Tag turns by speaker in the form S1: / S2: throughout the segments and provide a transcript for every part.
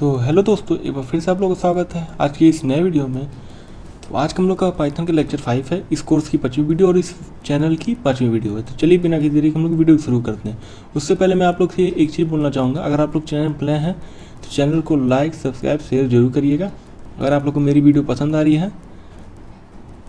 S1: तो हेलो दोस्तों, एक बार फिर से आप लोगों का स्वागत है आज की इस नए वीडियो में। तो आज हम लोग का पाइथन के लेक्चर 5 है। इस कोर्स की 5वीं वीडियो और इस चैनल की 5वीं वीडियो है। तो चलिए बिना किसी देरी के हम लोग वीडियो शुरू करते हैं। उससे पहले मैं आप लोग से एक चीज़ बोलना चाहूँगा, अगर आप लोग चैनल पर नए हैं तो चैनल को लाइक, सब्सक्राइब, शेयर जरूर करिएगा। अगर आप लोग को मेरी वीडियो पसंद आ रही है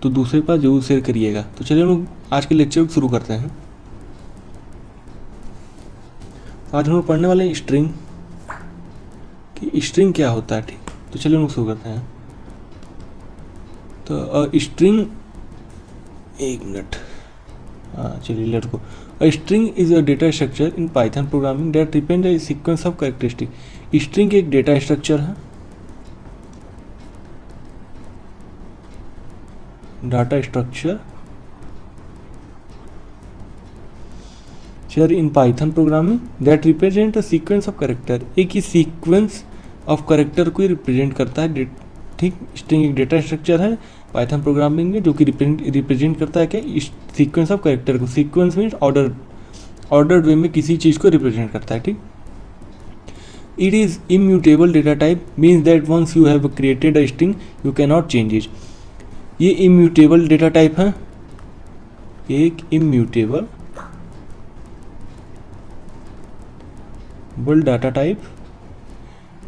S1: तो दूसरे के पास जरूर शेयर करिएगा। तो चलिए हम लोग आज के लेक्चर को शुरू करते हैं। आज हम लोग पढ़ने वाले हैं स्ट्रिंग कि स्ट्रिंग क्या होता है। ठीक, तो चलिए हम लोग शुरू करते हैं। तो स्ट्रिंग, एक मिनट, हाँ चलिए let's go. String is a data structure in Python programming that represent a sequence of characteristic. String एक डेटा स्ट्रक्चर है, data structure in Python programming that represent a sequence of character. एक ही sequence of character को represent करता है। ठीक, string एक data structure है Python programming में जो कि रिप्रेजेंट करता है क्या, सीक्वेंस ऑफ कैरेक्टर को। सीक्वेंस मीन्स ऑर्डर्ड वे में किसी चीज़ को रिप्रेजेंट करता है। ठीक, it is immutable data type means that once you have created a string you can not change it. ये इम्यूटेबल डेटा टाइप है, एक इम्यूटेबल डाटा टाइप,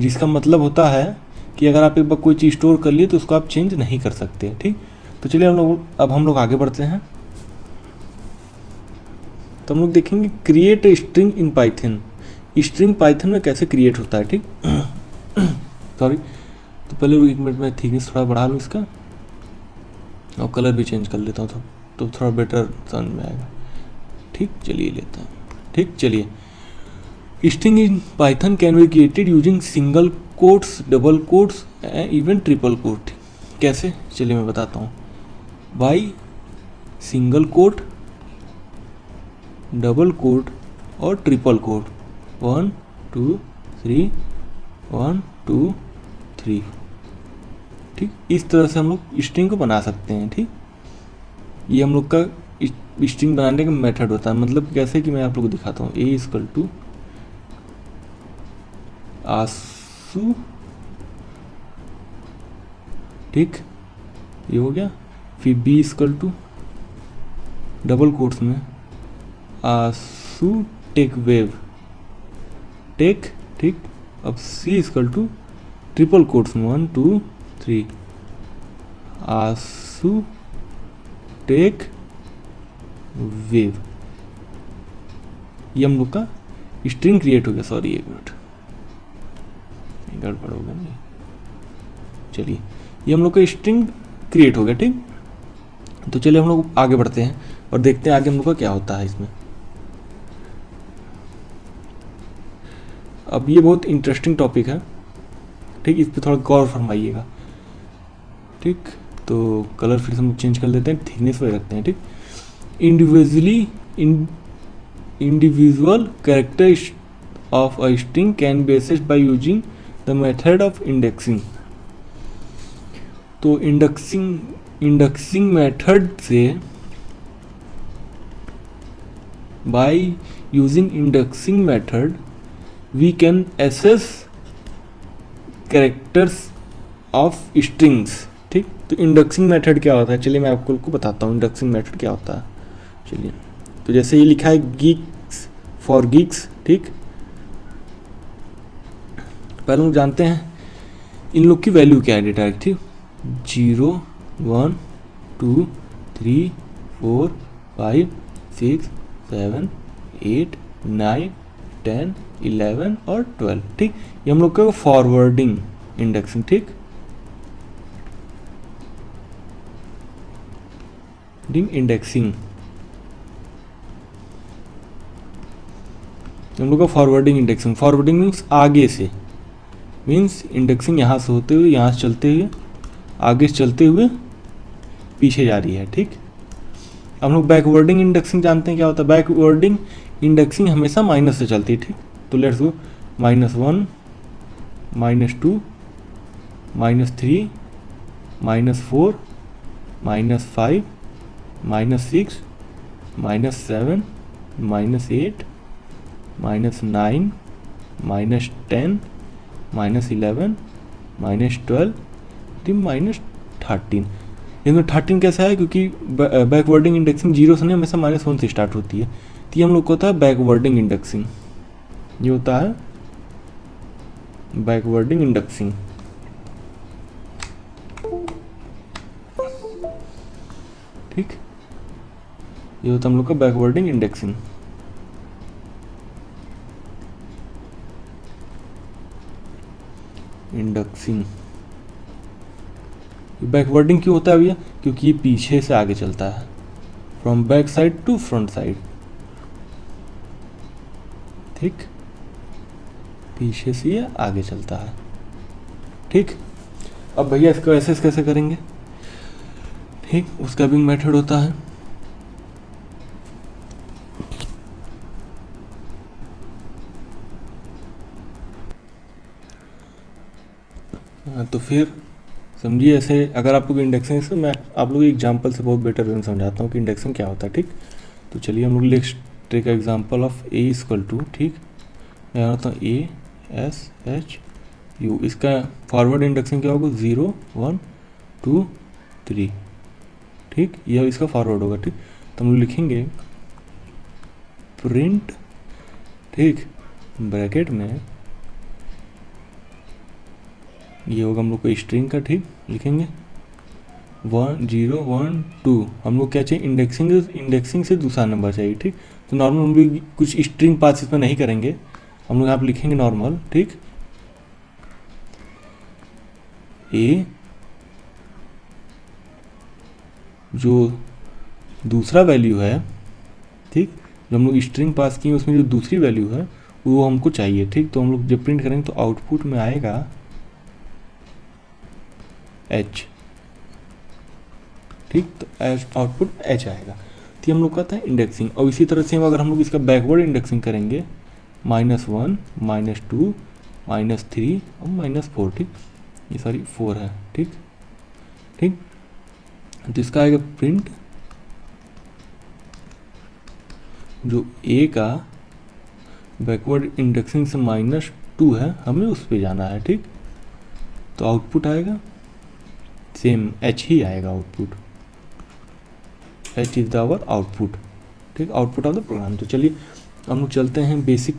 S1: जिसका मतलब होता है कि अगर आप एक बार कोई चीज़ स्टोर कर लिए तो उसको आप चेंज नहीं कर सकते। ठीक, तो चलिए हम लोग आगे बढ़ते हैं। तो हम लोग देखेंगे create string in Python. String Python में कैसे क्रिएट होता है। ठीक सॉरी, तो पहले एक मिनट में थिकनेस थोड़ा बढ़ा लूँ इसका और कलर भी चेंज कर लेता हूँ तो थोड़ा बेटर समझ में आएगा। ठीक, चलिए लेते हैं। ठीक, चलिए। String in Python can be created using single quotes, double quotes and even triple quote. कैसे, चलिए मैं बताता हूँ। By single quote, double quote और ट्रिपल कोट, 1 2 3 1 2 3। ठीक, इस तरह से हम लोग स्ट्रिंग को बना सकते हैं। ठीक, ये हम लोग का स्ट्रिंग बनाने का मेथड होता है। मतलब कैसे कि मैं आप लोग को दिखाता हूँ। ए इक्वल टू आसू, ठीक, ये हो गया। फिर b equal to double quotes में आसू टेक वेव, टेक। ठीक, अब c equal to triple quotes में 1 2 3 आसू टेक वेव। ये हम लोग का स्ट्रिंग क्रिएट हो गया। सॉरी एक मिनट, गड़बड़ हो गया नहीं। चलिए, ये हम लोग का स्ट्रिंग क्रिएट हो गया। ठीक, तो चलिए हम लोग आगे बढ़ते हैं और देखते हैं आगे हम लोग का क्या होता है इसमें। अब ये बहुत इंटरेस्टिंग टॉपिक है। ठीक, इस पर थोड़ा गौर फरमाइएगा। ठीक, तो कलर फिर से हम चेंज कर लेते हैं, थिकनेस पे रखते हैं। ठीक, individual character of a string can be accessed by using the method of indexing. तो इंडेक्सिंग मेथड से, by using indexing method we can access characters of strings. ठीक, तो इंडेक्सिंग मेथड क्या होता है, चलिए मैं आपको बताता हूँ इंडेक्सिंग मेथड क्या होता है। चलिए, तो जैसे ये लिखा है गीक्स फॉर गीक्स। ठीक, पहले हम जानते हैं इन लोग की वैल्यू क्या है डेटा। ठीक, 0 1 2 3 4 5 6 7 8 9 10 11 और 12। ठीक, ये हम लोग का फॉरवर्डिंग इंडेक्सिंग। ठीक, इंडेक्सिंग हम लोग का फॉरवर्डिंग इंडेक्सिंग। फॉरवर्डिंग मीन्स आगे से, मीन्स इंडेक्सिंग यहाँ से होते हुए, यहाँ से चलते हुए, आगे से चलते हुए पीछे जा रही है। ठीक, हम लोग बैकवर्डिंग इंडेक्सिंग जानते हैं क्या होता है। बैकवर्डिंग इंडेक्सिंग हमेशा माइनस से चलती है। ठीक, तो लेट्स गो -1 -2 -3 -4 -5 -6 -7 -8 -9 -10 -11 -12 -13। इसमें 13 कैसा है, क्योंकि बैकवर्डिंग इंडेक्सिंग जीरो से नहीं, हमेशा -1 से स्टार्ट होती है, तो ये हम लोग को होता है बैकवर्डिंग इंडेक्सिंग। ये होता है बैकवर्डिंग इंडेक्सिंग। ठीक, ये होता है हम लोग का बैकवर्डिंग इंडेक्सिंग। इंडेक्सिंग बैकवर्डिंग क्यों होता है भैया, क्योंकि ये पीछे से आगे चलता है, from back side to front side. ठीक, पीछे से ये आगे चलता है। ठीक, अब भैया इसको ऐसे कैसे करेंगे। ठीक, उसका भी मेथड होता है। तो फिर समझिए, ऐसे अगर आप लोग इंडेक्सिंग से, मैं आप लोग एग्जांपल से बहुत बेटर वे में समझाता हूँ कि इंडेक्सिंग क्या होता है। ठीक, तो चलिए हम लोग let's take example of a equal to, ठीक, मैं होता हूँ ASHU। इसका फॉरवर्ड इंडेक्सिंग क्या होगा, 0 1 2 3। ठीक, यह इसका फॉरवर्ड होगा। ठीक, तो हम लोग लिखेंगे प्रिंट, ठीक, ब्रैकेट में ये होगा हम लोग को स्ट्रिंग का। ठीक, लिखेंगे 1 0 1 2। हम लोग क्या चाहिए, इंडेक्सिंग से दूसरा नंबर चाहिए। ठीक, तो नॉर्मल हम लोग कुछ स्ट्रिंग पास इसमें नहीं करेंगे, हम लोग यहाँ पे लिखेंगे नॉर्मल। ठीक, ए जो दूसरा वैल्यू है, ठीक, जो हम लोग स्ट्रिंग पास किए उसमें जो दूसरी वैल्यू है वो हमको चाहिए। ठीक, तो हम लोग जब प्रिंट करेंगे तो आउटपुट में आएगा H। ठीक, तो आउटपुट H आएगा। तो ये हम लोग कहते हैं इंडेक्सिंग। और इसी तरह से अगर हम लोग इसका बैकवर्ड इंडेक्सिंग करेंगे, -1 -2 -3 और -4। ठीक, ये सॉरी 4 है। ठीक, ठीक, तो इसका आएगा प्रिंट, जो A का बैकवर्ड इंडेक्सिंग से -2 है, हमें उस पर जाना है। ठीक, तो आउटपुट आएगा सेम H ही आएगा output. H is the our output. ठीक, आउटपुट ऑफ द प्रोग्राम। तो चलिए हम लोग चलते हैं बेसिक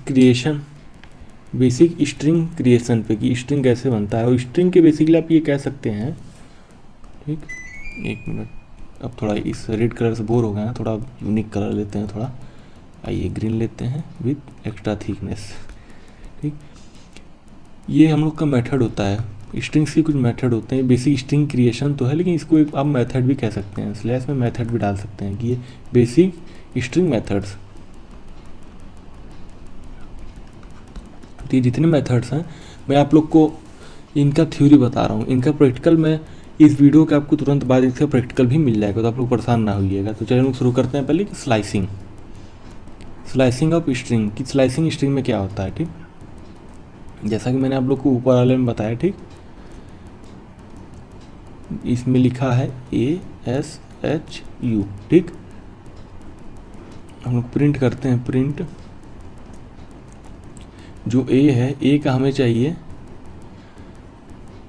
S1: स्ट्रिंग क्रिएशन पे, कि स्ट्रिंग कैसे बनता है। और स्ट्रिंग के बेसिकली आप ये कह सकते हैं, ठीक, एक मिनट, अब थोड़ा इस रेड कलर से बोर हो गए हैं, थोड़ा यूनिक कलर लेते हैं, थोड़ा आइए ग्रीन लेते हैं विथ एक्स्ट्रा थिकनेस। ठीक, ये हम लोग का मेथड होता है। स्ट्रिंग्स के कुछ मेथड होते हैं, बेसिक स्ट्रिंग क्रिएशन तो है, लेकिन इसको एक आप मेथड भी कह सकते हैं, स्लैश में मेथड भी डाल सकते हैं कि ये बेसिक स्ट्रिंग मेथड्स। तो ये जितने मेथड्स हैं मैं आप लोग को इनका थ्योरी बता रहा हूँ, इनका प्रैक्टिकल मैं इस वीडियो के आपको तुरंत बाद इसका प्रैक्टिकल भी मिल जाएगा, तो आप लोग परेशान ना होइएगा। तो चलिए हम लोग शुरू करते हैं पहले स्लाइसिंग ऑफ स्ट्रिंग। कि स्लाइसिंग स्ट्रिंग में क्या होता है। ठीक, जैसा कि मैंने आप लोग को ऊपर वाले में बताया। ठीक, इसमें लिखा है ASHU। ठीक, हम लोग प्रिंट करते हैं, प्रिंट जो A है, A का हमें चाहिए,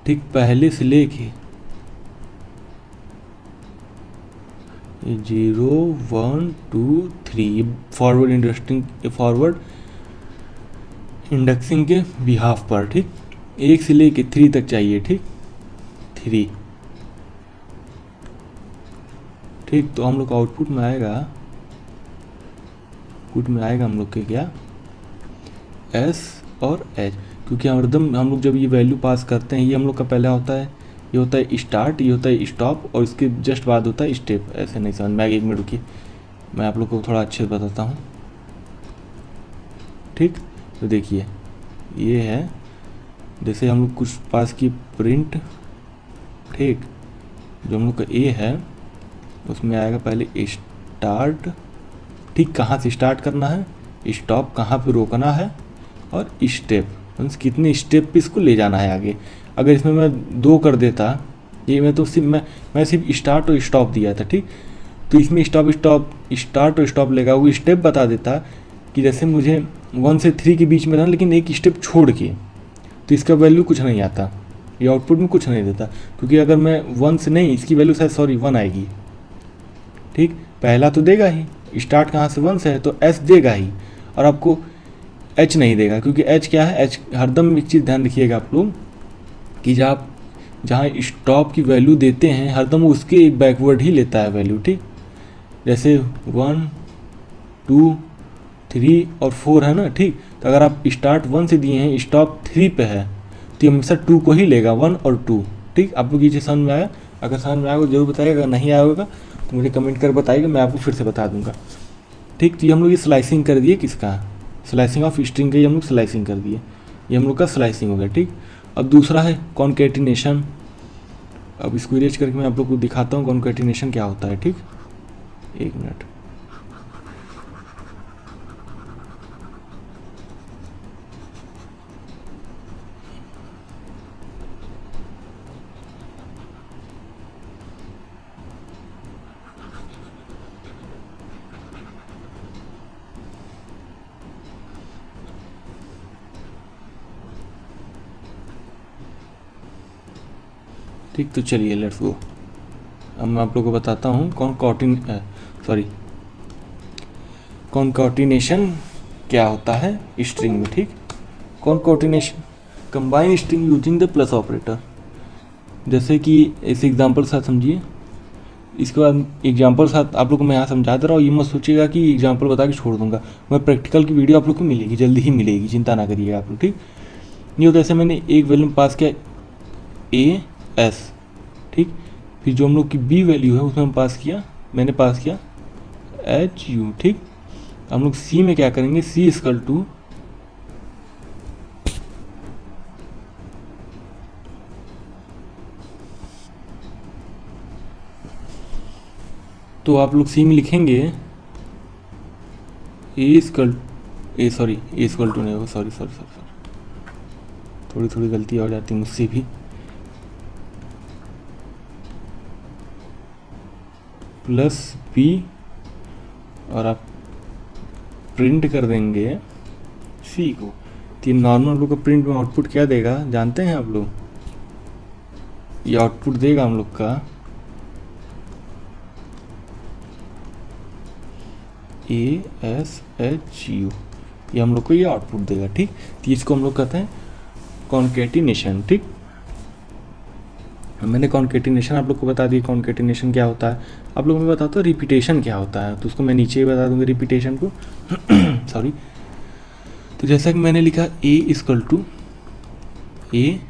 S1: ठीक, पहले से लेके 0 1 2 3 फॉरवर्ड इंडेक्सिंग के बिहाफ पर। ठीक, 1 से लेके 3 तक चाहिए। ठीक, 3। ठीक, तो हम लोग का आउटपुट में आएगा, हम लोग के क्या, S और H। क्योंकि हरदम हम लोग जब ये वैल्यू पास करते हैं, ये हम लोग का पहला होता है, ये होता है स्टार्ट, ये होता है स्टॉप, और इसके जस्ट बाद होता है स्टेप। ऐसे नहीं समझ में आएगा, एक मिनट रुकिए, मैं आप लोग को थोड़ा अच्छे से बताता हूँ। ठीक, तो देखिए ये है, जैसे हम लोग कुछ पास की प्रिंट। ठीक, जो हम लोग का A है उसमें आएगा पहले स्टार्ट। ठीक, कहाँ से स्टार्ट करना है, स्टॉप कहाँ पे रोकना है, और स्टेप मीन्स कितने स्टेप पे इसको ले जाना है आगे। अगर इसमें मैं 2 कर देता, ये मैं तो सिर्फ मैं सिर्फ स्टार्ट और स्टॉप दिया था। ठीक, तो इसमें स्टार्ट और स्टॉप लेगा, वो स्टेप बता देता कि जैसे मुझे 1 से 3 के बीच में था, लेकिन एक स्टेप छोड़ के, तो इसका वैल्यू कुछ नहीं आता, ये आउटपुट में कुछ नहीं देता, क्योंकि अगर मैं 1 से नहीं, इसकी वैल्यू शायद 1 आएगी, ठीक। पहला तो देगा ही, स्टार्ट कहाँ से 1 से है, तो एस देगा ही, और आपको एच नहीं देगा, क्योंकि एच क्या है, एच हरदम एक चीज़ ध्यान रखिएगा आप लोग कि जहाँ स्टॉप की वैल्यू देते हैं हरदम उसके एक बैकवर्ड ही लेता है वैल्यू, ठीक। जैसे 1 2 3 और 4 है ना, ठीक। तो अगर आप स्टार्ट 1 से दिए हैं, स्टॉप 3 पे है, तो हमेशा 2 को ही लेगा, 1 और 2, ठीक। आप लोग ये चीज़ समझ में आया? अगर समझ में आएगा जरूर बताइएगा, अगर नहीं आया होगा तो मुझे कमेंट कर बताइएगा, मैं आपको फिर से बता दूंगा, ठीक। तो ये हम लोग ये स्लाइसिंग कर दिए, किसका, स्लाइसिंग ऑफ स्ट्रिंग का, ये हम लोग स्लाइसिंग कर दिए, ये हम लोग का स्लाइसिंग हो गया, ठीक। अब दूसरा है कॉन्केटिनेशन। अब इसको इरेज करके मैं आप लोग को दिखाता हूँ कॉन्केटिनेशन क्या होता है, ठीक। एक मिनट, ठीक। तो चलिए लेट्स गो। अब मैं आप लोगों को बताता हूँ कॉन्कॉर्टिनेशन क्या होता है स्ट्रिंग में, ठीक। Concatenation, combine string using the plus operator. जैसे कि इस एग्जांपल साथ समझिए, इसके बाद एग्जांपल साथ आप लोग को मैं यहाँ समझा दे रहा हूँ, ये मत सोचिएगा कि एग्जांपल बता के छोड़ दूंगा, मैं प्रैक्टिकल की वीडियो आप लोग को मिलेगी, जल्दी ही मिलेगी, चिंता ना करिएगा आप लोग, ठीक। ये होता है, ऐसे मैंने एक वैल्यू पास किया ए एस, ठीक। फिर जो हम लोग की बी वैल्यू है उसमें मैंने पास किया एच यू, ठीक। हम लोग सी में क्या करेंगे, सी इक्वल टू तो आप लोग सी में लिखेंगे ए इक्वल टू नहीं होगा, सॉरी, थोड़ी गलती हो जाती मुझसे भी, प्लस बी, और आप प्रिंट कर देंगे सी को। तो ये नॉर्मल हम लोग का प्रिंट में आउटपुट क्या देगा जानते हैं आप लोग, ये आउटपुट देगा हम लोग का ए एस एच यू, ये हम लोग को ये आउटपुट देगा, ठीक। तो इसको हम लोग कहते हैं कॉन्केटिनेशन, ठीक। मैंने कॉन्केटिनेशन आप लोग को बता दिया, कॉन्केटिनेशन क्या होता है। आप लोगों को मैं बताता हूँ रिपीटेशन क्या होता है, तो उसको मैं नीचे ही बता दूंगा रिपीटेशन को सॉरी। तो जैसा कि मैंने लिखा ए इक्वल टू ए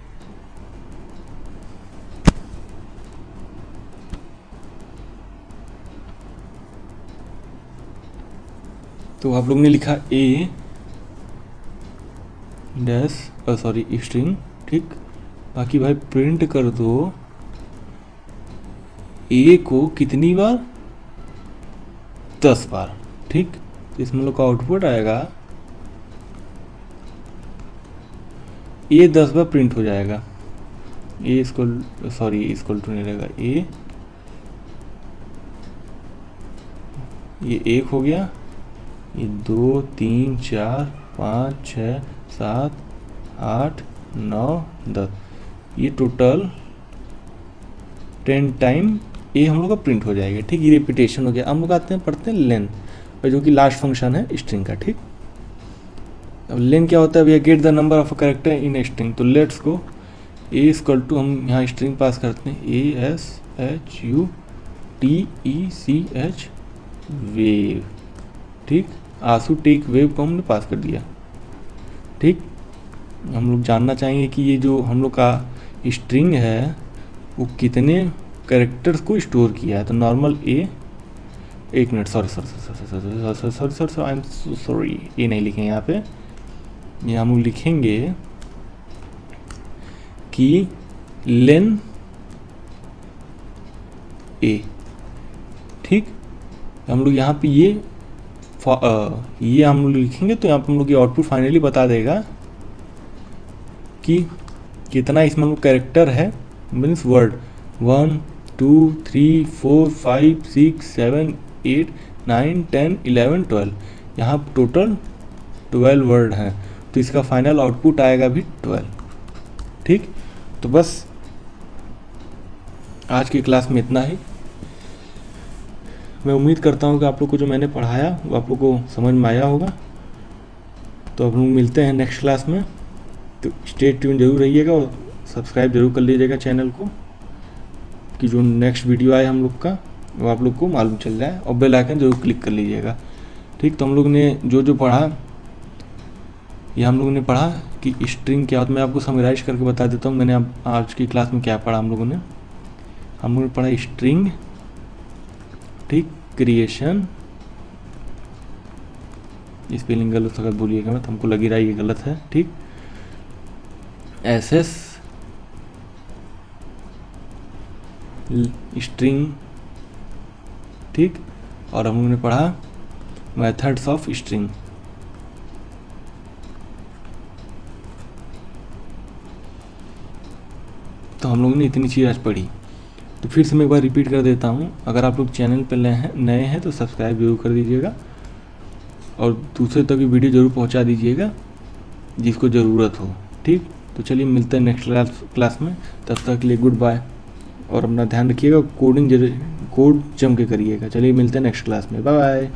S1: तो आप लोग ने लिखा ए डैश स्ट्रिंग, ठीक। बाकी भाई प्रिंट कर दो ए को कितनी बार, 10 बार, ठीक। तो इसमें लोग का आउटपुट आएगा ए 10 बार प्रिंट हो जाएगा, ए इक्वल टू नहीं रहेगा, ये 1 हो गया, ये 2 3 4 5 6 7 8 9 10, ये टोटल 10 टाइम ये हम लोग का प्रिंट हो जाएगा, ठीक। ये रिपीटेशन हो गया। हम लोग आते हैं पढ़ते हैं लेन, और जो कि लास्ट फंक्शन है स्ट्रिंग का, ठीक। अब लेन क्या होता है भैया, get the number of a character in string. तो लेट्स को ए इक्वल टू, हम यहाँ स्ट्रिंग पास करते हैं A S H U T E C H wave, ठीक। आंसू टेक वेव को हमने पास कर दिया, ठीक। हम लोग जानना चाहेंगे कि ये जो हम लोग का स्ट्रिंग है वो कितने कैरेक्टर्स को स्टोर किया है। तो नॉर्मल ए, एक minute, sorry I am sorry, ये नहीं लिखेंगे यहाँ पे, ये हम लोग लिखेंगे कि लेन ए, ठीक। हम लोग यहाँ पे ये हम लोग लिखेंगे, तो यहाँ पे हम लोग ये आउटपुट फाइनली बता देगा कि कितना इसमें हम लोग कैरेक्टर है, मीन्स वर्ड 1 2 3 4 5 6 7 8 9 10 11 12, यहाँ टोटल 12 वर्ड हैं, तो इसका फाइनल आउटपुट आएगा भी 12, तो बस आज की क्लास में इतना ही। मैं उम्मीद करता हूँ कि आप लोग को जो मैंने पढ़ाया वो आप लोग को समझ में आया होगा। तो अब लोग मिलते हैं नेक्स्ट क्लास में, तो स्टे ट्यून जरूर रहिएगा और सब्सक्राइब जरूर कर लीजिएगा चैनल को, कि जो नेक्स्ट वीडियो आए हम लोग का वो आप लोग को मालूम चल जाए, और बेल आइकन जरूर क्लिक कर लीजिएगा। ठीक, तो हम लोग ने जो पढ़ा, ये हम लोगों ने पढ़ा कि स्ट्रिंग क्या होता है। मैं आपको समराइज करके बता देता हूँ मैंने आज की क्लास में क्या पढ़ा। हम लोगों ने पढ़ा स्ट्रिंग, ठीक, क्रिएशन, स्पेलिंग गलत अगर बोलिएगा मत, हमको लगी रहा है ये गलत है, ठीक, एसएस, स्ट्रिंग, ठीक, और हम लोगों ने पढ़ा मेथड्स ऑफ स्ट्रिंग। तो हम लोगों ने इतनी चीज़ आज पढ़ी। तो फिर से मैं एक बार रिपीट कर देता हूँ, अगर आप लोग चैनल पर नए हैं तो सब्सक्राइब जरूर कर दीजिएगा और दूसरे तक भी वीडियो ज़रूर पहुँचा दीजिएगा जिसको ज़रूरत हो। ठीक, तो चलिए मिलते हैं नेक्स्ट क्लास में, तब तक के लिए गुड बाय, और अपना ध्यान रखिएगा, कोड जम के करिएगा। चलिए मिलते हैं नेक्स्ट क्लास में, बाय बाय।